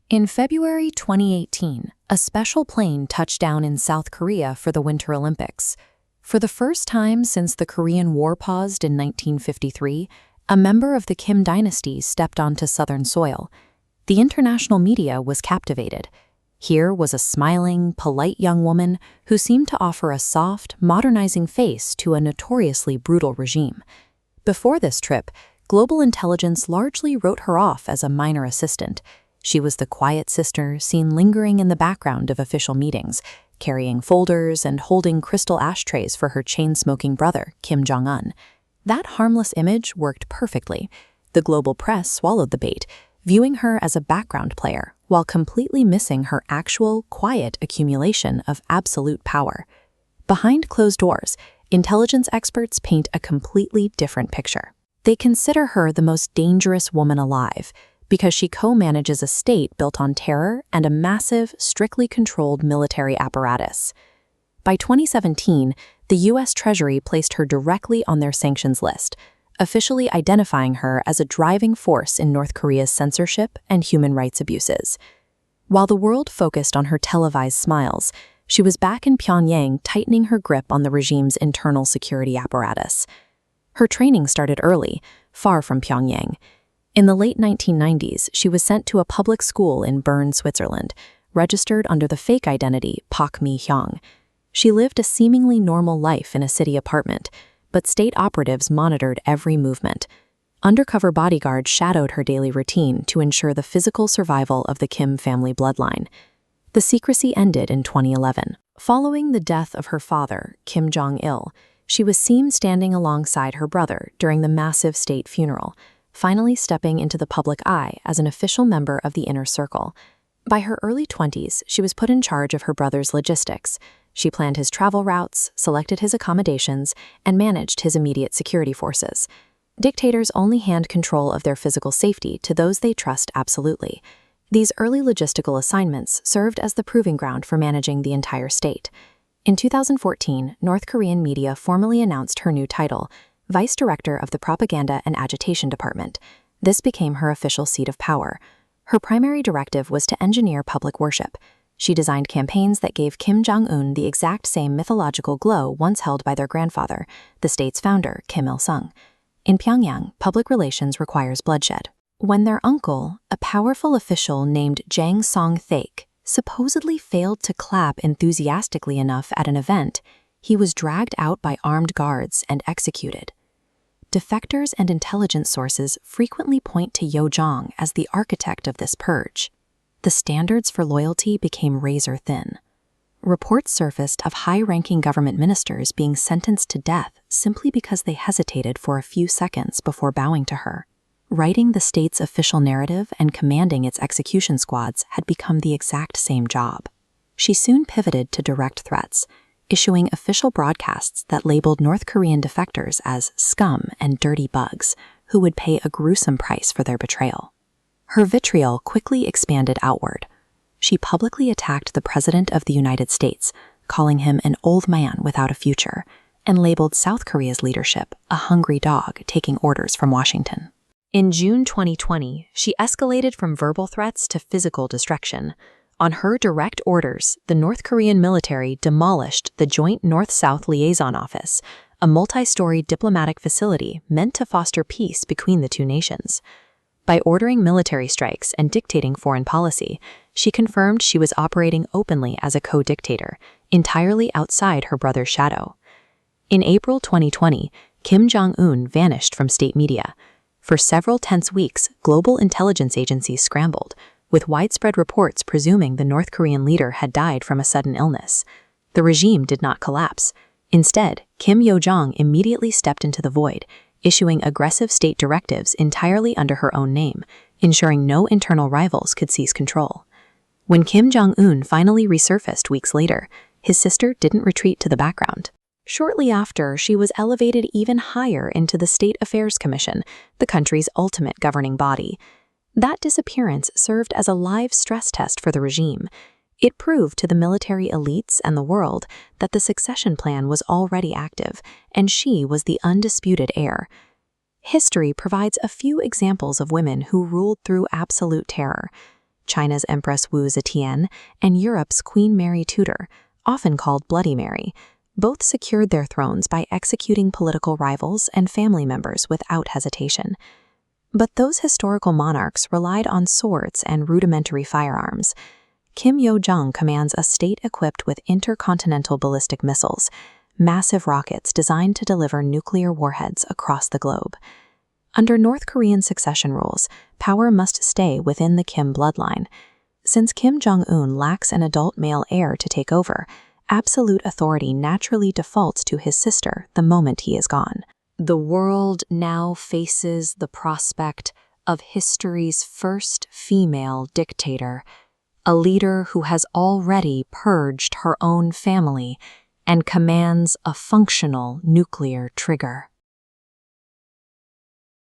In February 2018, a special plane touched down in South Korea for the Winter Olympics. For the first time since the Korean War paused in 1953, a member of the Kim dynasty stepped onto southern soil. The international media was captivated. Here was a smiling, polite young woman who seemed to offer a soft, modernizing face to a notoriously brutal regime. Before this trip, global intelligence largely wrote her off as a minor assistant. She was the quiet sister seen lingering in the background of official meetings, carrying folders and holding crystal ashtrays for her chain-smoking brother, Kim Jong-un. That harmless image worked perfectly. The global press swallowed the bait, viewing her as a background player, while completely missing her actual, quiet accumulation of absolute power. Behind closed doors, intelligence experts paint a completely different picture. They consider her the most dangerous woman alive, because she co-manages a state built on terror and a massive, strictly controlled military apparatus. By 2017, the U.S. Treasury placed her directly on their sanctions list, officially identifying her as a driving force in North Korea's censorship and human rights abuses. While the world focused on her televised smiles, she was back in Pyongyang tightening her grip on the regime's internal security apparatus. Her training started early, far from Pyongyang. In the late 1990s, she was sent to a public school in Bern, Switzerland, registered under the fake identity Pak Mi-hyung. She lived a seemingly normal life in a city apartment, but state operatives monitored every movement. Undercover bodyguards shadowed her daily routine to ensure the physical survival of the Kim family bloodline. The secrecy ended in 2011. Following the death of her father, Kim Jong-il, she was seen standing alongside her brother during the massive state funeral, finally stepping into the public eye as an official member of the inner circle. By her early 20s, she was put in charge of her brother's logistics. She planned his travel routes, selected his accommodations, and managed his immediate security forces. Dictators only hand control of their physical safety to those they trust absolutely. These early logistical assignments served as the proving ground for managing the entire state. In 2014, North Korean media formally announced her new title, Vice Director of the Propaganda and Agitation Department. This became her official seat of power. Her primary directive was to engineer public worship. She designed campaigns that gave Kim Jong-un the exact same mythological glow once held by their grandfather, the state's founder, Kim Il-sung. In Pyongyang, public relations requires bloodshed. When their uncle, a powerful official named Jang Song-thaek, supposedly failed to clap enthusiastically enough at an event, he was dragged out by armed guards and executed. Defectors and intelligence sources frequently point to Jong as the architect of this purge. The standards for loyalty became razor-thin. Reports surfaced of high-ranking government ministers being sentenced to death simply because they hesitated for a few seconds before bowing to her. Writing the state's official narrative and commanding its execution squads had become the exact same job. She soon pivoted to direct threats, issuing official broadcasts that labeled North Korean defectors as scum and dirty bugs who would pay a gruesome price for their betrayal. Her vitriol quickly expanded outward. She publicly attacked the President of the United States, calling him an old man without a future, and labeled South Korea's leadership a hungry dog taking orders from Washington. In June 2020, she escalated from verbal threats to physical destruction. On her direct orders, the North Korean military demolished the Joint North-South Liaison Office, a multi-story diplomatic facility meant to foster peace between the two nations. By ordering military strikes and dictating foreign policy, she confirmed she was operating openly as a co-dictator, entirely outside her brother's shadow. In April 2020, Kim Jong-un vanished from state media. For several tense weeks, global intelligence agencies scrambled, with widespread reports presuming the North Korean leader had died from a sudden illness. The regime did not collapse. Instead, Kim Yo-jong immediately stepped into the void, issuing aggressive state directives entirely under her own name, ensuring no internal rivals could seize control. When Kim Jong-un finally resurfaced weeks later, his sister didn't retreat to the background. Shortly after, she was elevated even higher into the State Affairs Commission, the country's ultimate governing body. That disappearance served as a live stress test for the regime. It proved to the military elites and the world that the succession plan was already active, and she was the undisputed heir. History provides a few examples of women who ruled through absolute terror. China's Empress Wu Zetian, and Europe's Queen Mary Tudor, often called Bloody Mary. Both secured their thrones by executing political rivals and family members without hesitation. But those historical monarchs relied on swords and rudimentary firearms. Kim Yo-jong commands a state equipped with intercontinental ballistic missiles, massive rockets designed to deliver nuclear warheads across the globe. Under North Korean succession rules, power must stay within the Kim bloodline. Since Kim Jong-un lacks an adult male heir to take over, absolute authority naturally defaults to his sister the moment he is gone. The world now faces the prospect of history's first female dictator, a leader who has already purged her own family and commands a functional nuclear trigger.